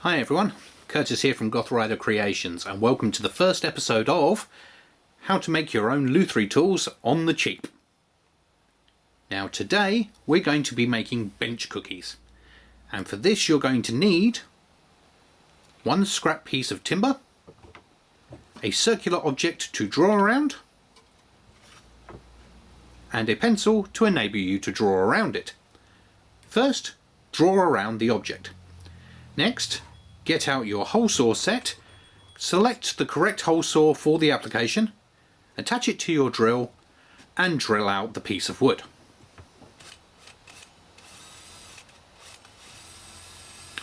Hi everyone, Curtis here from Goth Rider Creations, and welcome to the first episode of how to make your own luthiery tools on the cheap. Now today we're going to be making bench cookies, and for this you're going to need one scrap piece of timber, a circular object to draw around, and a pencil to enable you to draw around it. First, draw around the object. Next, get out your hole saw set, select the correct hole saw for the application, attach it to your drill, and drill out the piece of wood.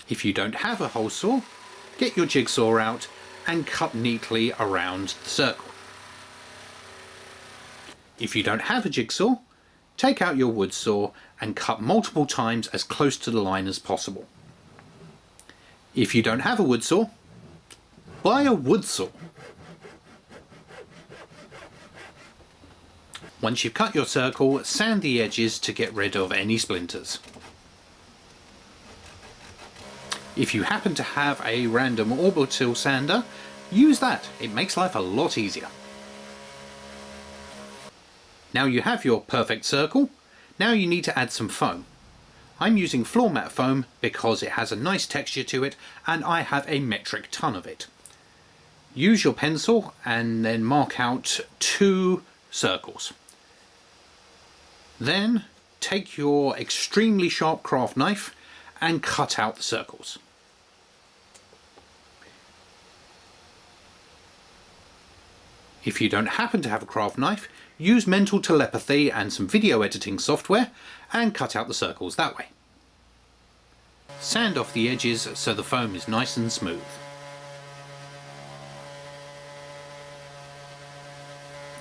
If you don't have a hole saw, get your jigsaw out and cut neatly around the circle. If you don't have a jigsaw, take out your wood saw and cut multiple times as close to the line as possible. If you don't have a wood saw, buy a wood saw. Once you've cut your circle, sand the edges to get rid of any splinters. If you happen to have a random orbital sander, use that. It makes life a lot easier. Now you have your perfect circle, now you need to add some foam. I'm using floor mat foam because it has a nice texture to it and I have a metric ton of it. Use your pencil and then mark out 2 circles. Then take your extremely sharp craft knife and cut out the circles. If you don't happen to have a craft knife, use mental telepathy and some video editing software and cut out the circles that way. Sand off the edges so the foam is nice and smooth.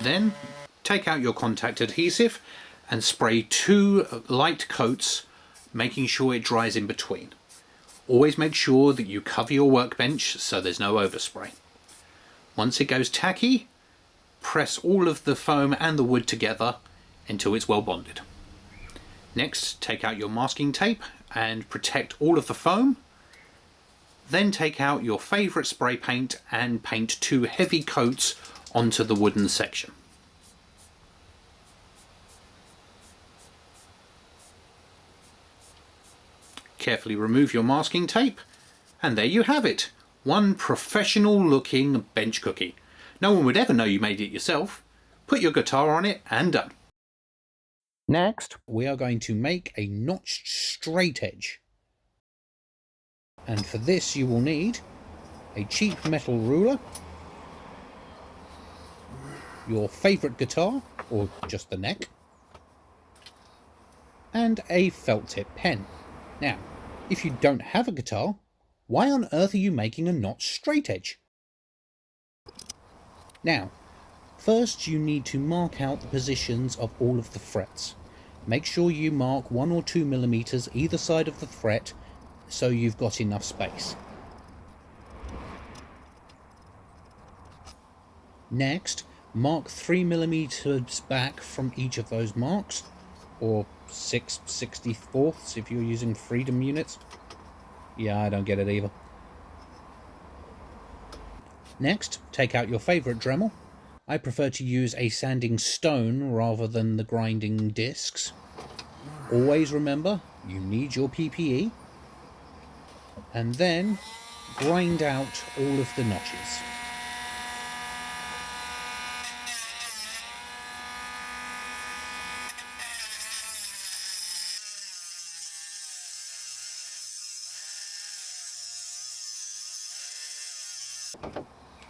Then take out your contact adhesive and spray 2 light coats, making sure it dries in between. Always make sure that you cover your workbench so there's no overspray. Once it goes tacky, press all of the foam and the wood together until it's well bonded. Next, take out your masking tape and protect all of the foam. Then take out your favourite spray paint and paint 2 heavy coats onto the wooden section. Carefully remove your masking tape, and there you have it. One professional looking bench cookie. No one would ever know you made it yourself. Put your guitar on it and done. Next, we are going to make a notched straight edge. And for this you will need a cheap metal ruler, your favourite guitar, or just the neck, and a felt tip pen. Now, if you don't have a guitar, why on earth are you making a notched straight edge? Now, first you need to mark out the positions of all of the frets. Make sure you mark 1 or 2 millimeters either side of the fret so you've got enough space. Next, mark 3 millimeters back from each of those marks, or 6/64 if you're using freedom units. Yeah, I don't get it either. Next, take out your favourite Dremel. I prefer to use a sanding stone rather than the grinding discs. Always remember, you need your PPE. And then, grind out all of the notches.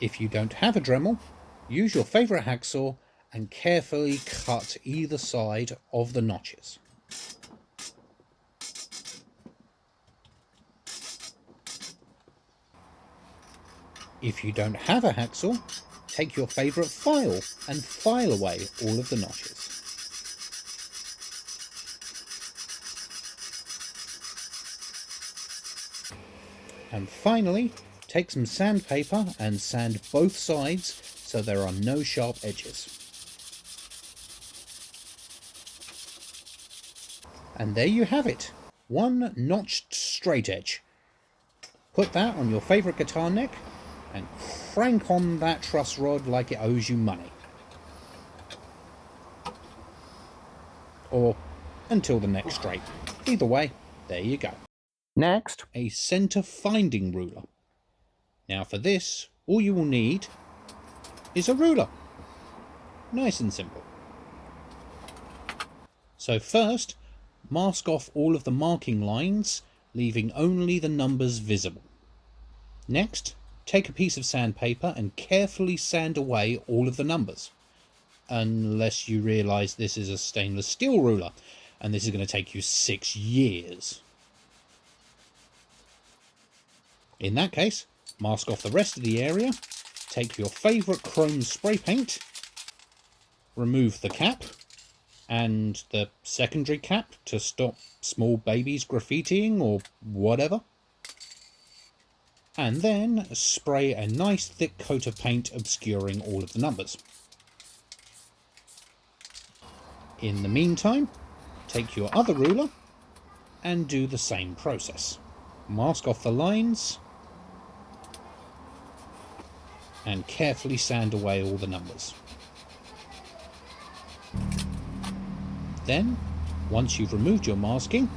If you don't have a Dremel, use your favourite hacksaw and carefully cut either side of the notches. If you don't have a hacksaw, take your favourite file and file away all of the notches. And finally, take some sandpaper and sand both sides so there are no sharp edges. And there you have it, one notched straight edge. Put that on your favourite guitar neck and crank on that truss rod like it owes you money. Or until the next straight. Either way, there you go. Next, a centre finding ruler. Now for this, all you will need is a ruler. Nice and simple. So first, mask off all of the marking lines, leaving only the numbers visible. Next, take a piece of sandpaper and carefully sand away all of the numbers. Unless you realise this is a stainless steel ruler, and this is going to take you 6 years. In that case, mask off the rest of the area, take your favourite chrome spray paint, remove the cap, and the secondary cap to stop small babies graffitiing or whatever. And then spray a nice thick coat of paint obscuring all of the numbers. In the meantime, take your other ruler and do the same process. Mask off the lines and carefully sand away all the numbers. Then, once you've removed your masking,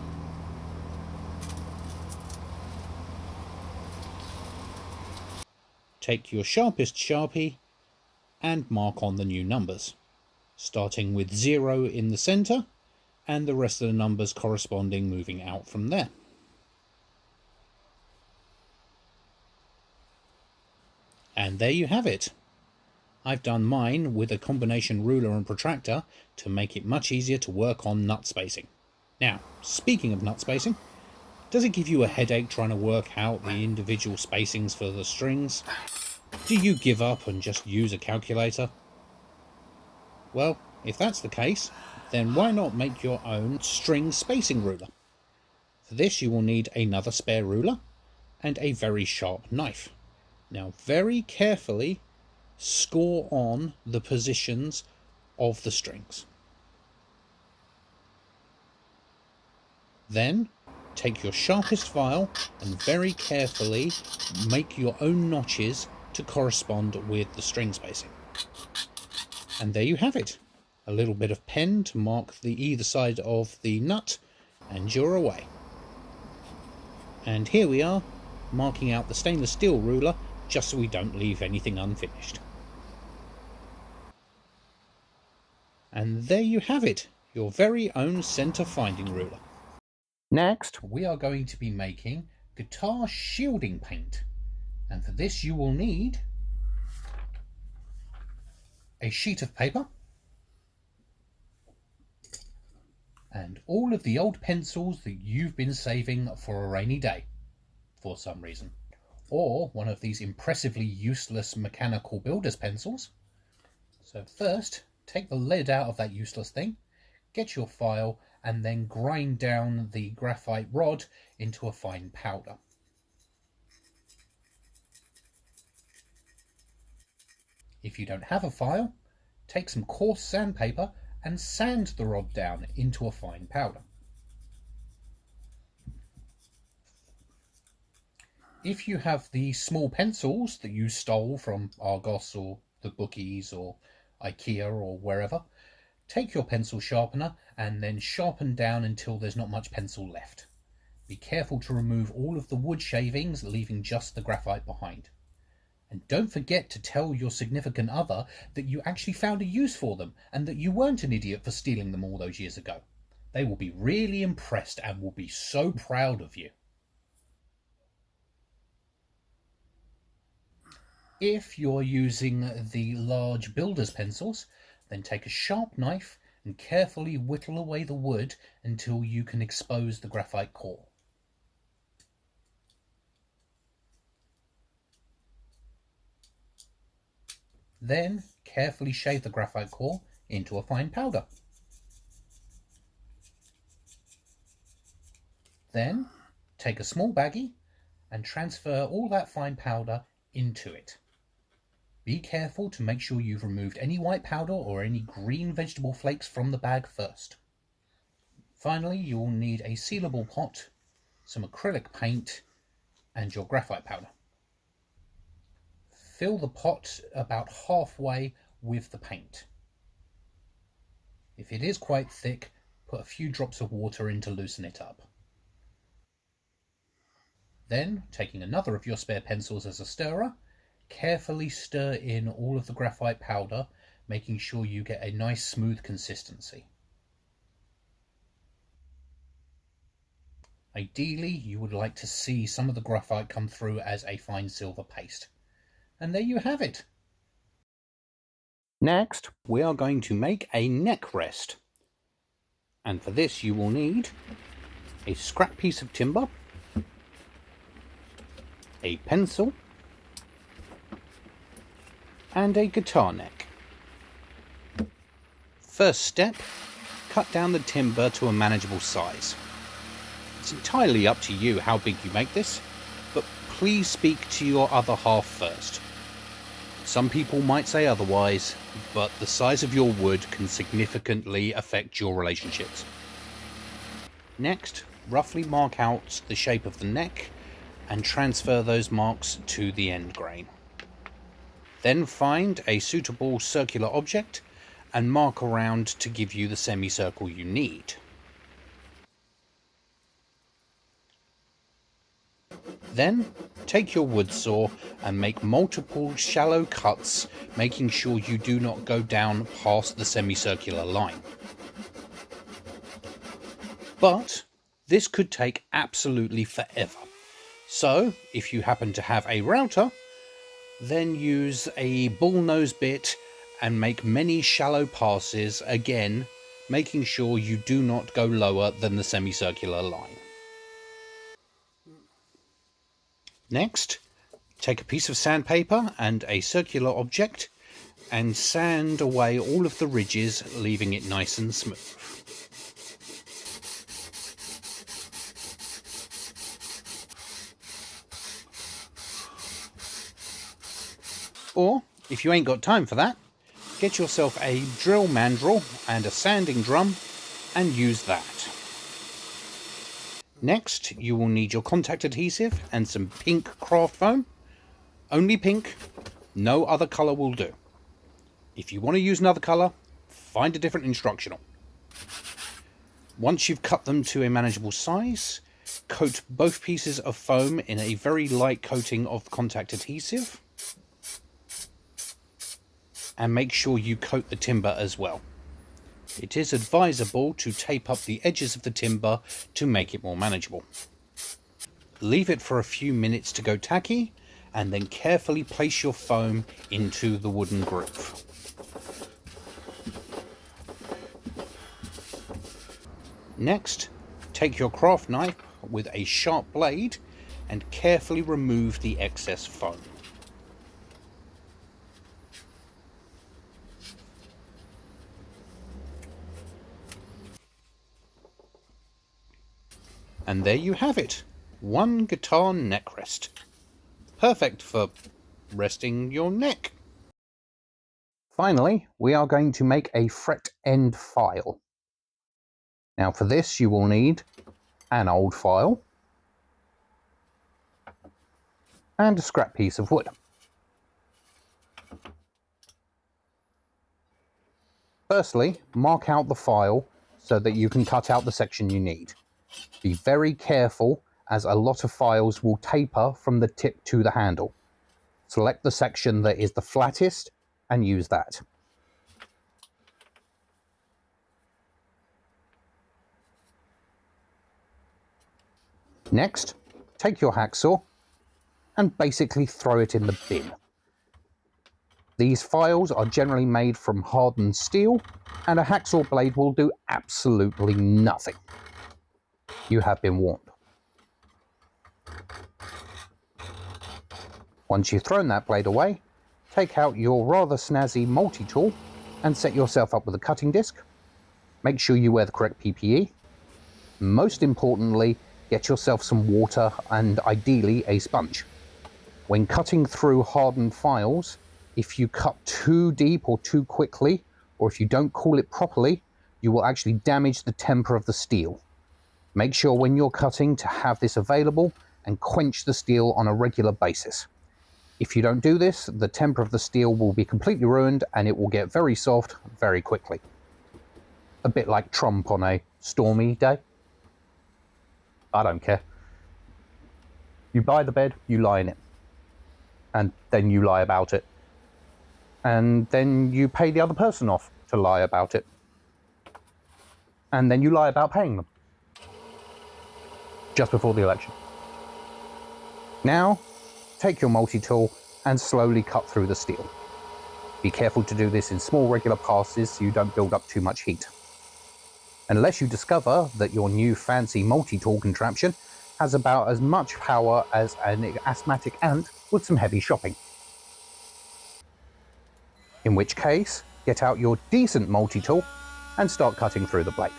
take your sharpest Sharpie and mark on the new numbers, starting with 0 in the centre and the rest of the numbers corresponding moving out from there. And there you have it. I've done mine with a combination ruler and protractor to make it much easier to work on nut spacing. Now, speaking of nut spacing, does it give you a headache trying to work out the individual spacings for the strings? Do you give up and just use a calculator? Well, if that's the case, then why not make your own string spacing ruler? For this you will need another spare ruler and a very sharp knife. Now very carefully score on the positions of the strings. Then take your sharpest file and very carefully make your own notches to correspond with the string spacing. And there you have it. A little bit of pen to mark the either side of the nut and you're away. And here we are, marking out the stainless steel ruler just so we don't leave anything unfinished. And there you have it, your very own centre finding ruler. Next, we are going to be making guitar shielding paint. And for this you will need a sheet of paper and all of the old pencils that you've been saving for a rainy day for some reason, or one of these impressively useless mechanical builder's pencils. So first, take the lead out of that useless thing, get your file, and then grind down the graphite rod into a fine powder. If you don't have a file, take some coarse sandpaper and sand the rod down into a fine powder. If you have the small pencils that you stole from Argos or the bookies or IKEA or wherever, take your pencil sharpener and then sharpen down until there's not much pencil left. Be careful to remove all of the wood shavings, leaving just the graphite behind. And don't forget to tell your significant other that you actually found a use for them and that you weren't an idiot for stealing them all those years ago. They will be really impressed and will be so proud of you. If you're using the large builder's pencils, then take a sharp knife and carefully whittle away the wood until you can expose the graphite core. Then carefully shave the graphite core into a fine powder. Then take a small baggie and transfer all that fine powder into it. Be careful to make sure you've removed any white powder or any green vegetable flakes from the bag first. Finally, you will need a sealable pot, some acrylic paint, and your graphite powder. Fill the pot about halfway with the paint. If it is quite thick, put a few drops of water in to loosen it up. Then, taking another of your spare pencils as a stirrer, carefully stir in all of the graphite powder, making sure you get a nice smooth consistency. Ideally, you would like to see some of the graphite come through as a fine silver paste. And there you have it. Next, we are going to make a neck rest. And for this you will need a scrap piece of timber, a pencil, and a guitar neck. First step, cut down the timber to a manageable size. It's entirely up to you how big you make this, but please speak to your other half first. Some people might say otherwise, but the size of your wood can significantly affect your relationships. Next, roughly mark out the shape of the neck and transfer those marks to the end grain. Then find a suitable circular object and mark around to give you the semicircle you need. Then, take your wood saw and make multiple shallow cuts, making sure you do not go down past the semicircular line. But this could take absolutely forever. So, if you happen to have a router, then use a bullnose bit and make many shallow passes, again, making sure you do not go lower than the semicircular line. Next, take a piece of sandpaper and a circular object and sand away all of the ridges, leaving it nice and smooth. Or, if you ain't got time for that, get yourself a drill mandrel and a sanding drum and use that. Next, you will need your contact adhesive and some pink craft foam. Only pink, no other colour will do. If you want to use another colour, find a different instructional. Once you've cut them to a manageable size, coat both pieces of foam in a very light coating of contact adhesive. And make sure you coat the timber as well. It is advisable to tape up the edges of the timber to make it more manageable. Leave it for a few minutes to go tacky, and then carefully place your foam into the wooden groove. Next, take your craft knife with a sharp blade and carefully remove the excess foam. And there you have it, one guitar neck rest. Perfect for resting your neck. Finally, we are going to make a fret end file. Now for this you will need an old file and a scrap piece of wood. Firstly, mark out the file so that you can cut out the section you need. Be very careful, as a lot of files will taper from the tip to the handle. Select the section that is the flattest and use that. Next, take your hacksaw and basically throw it in the bin. These files are generally made from hardened steel, and a hacksaw blade will do absolutely nothing. You have been warned. Once you've thrown that blade away, take out your rather snazzy multi-tool and set yourself up with a cutting disc. Make sure you wear the correct PPE. Most importantly, get yourself some water and ideally a sponge. When cutting through hardened files, if you cut too deep or too quickly, or if you don't cool it properly, you will actually damage the temper of the steel. Make sure when you're cutting to have this available and quench the steel on a regular basis. If you don't do this, the temper of the steel will be completely ruined and it will get very soft very quickly. A bit like Trump on a stormy day. I don't care. You buy the bed, you lie in it. And then you lie about it. And then you pay the other person off to lie about it. And then you lie about paying them. Just before the election. Now, take your multi-tool and slowly cut through the steel. Be careful to do this in small regular passes so you don't build up too much heat. Unless you discover that your new fancy multi-tool contraption has about as much power as an asthmatic ant with some heavy shopping. In which case, get out your decent multi-tool and start cutting through the blade.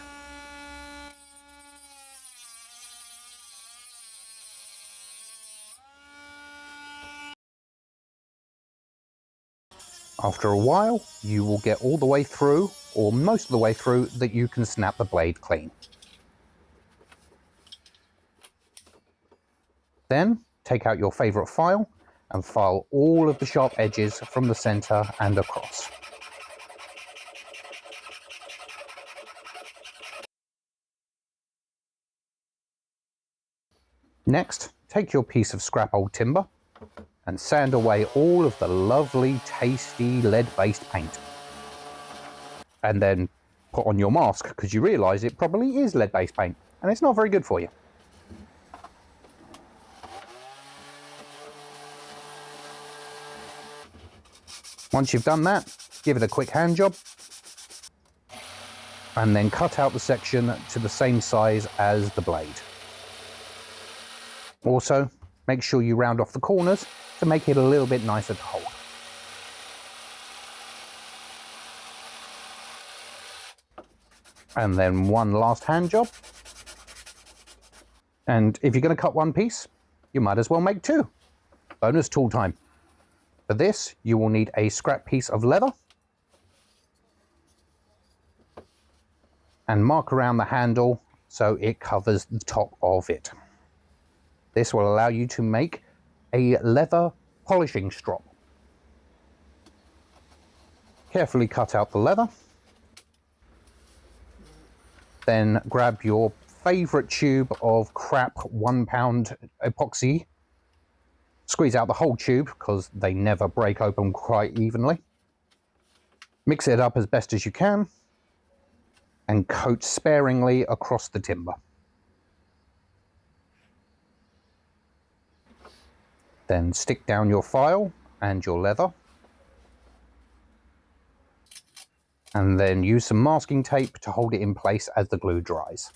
After a while, you will get all the way through, or most of the way through, that you can snap the blade clean. Then, take out your favourite file and file all of the sharp edges from the centre and across. Next, take your piece of scrap old timber and sand away all of the lovely, tasty lead-based paint. And then put on your mask, because you realise it probably is lead-based paint, and it's not very good for you. Once you've done that, give it a quick hand job, and then cut out the section to the same size as the blade. Also, make sure you round off the corners to make it a little bit nicer to hold. And then one last hand job. And if you're going to cut one piece, you might as well make two. Bonus tool time. For this, you will need a scrap piece of leather and mark around the handle so it covers the top of it. This will allow you to make a leather polishing strop. Carefully cut out the leather. Then grab your favourite tube of crap 1 pound epoxy. Squeeze out the whole tube because they never break open quite evenly. Mix it up as best as you can and coat sparingly across the timber. Then stick down your file and your leather. And then use some masking tape to hold it in place as the glue dries.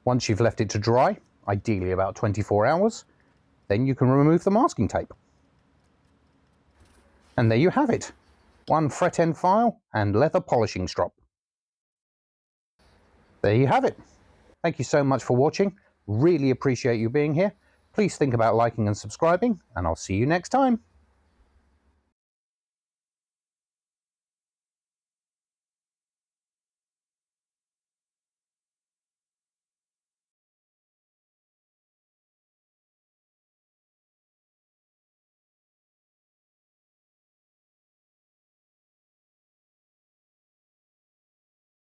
Once you've left it to dry, ideally about 24 hours, then you can remove the masking tape. And there you have it. One fret end file and leather polishing strop. There you have it. Thank you so much for watching. Really appreciate you being here. Please think about liking and subscribing, and I'll see you next time.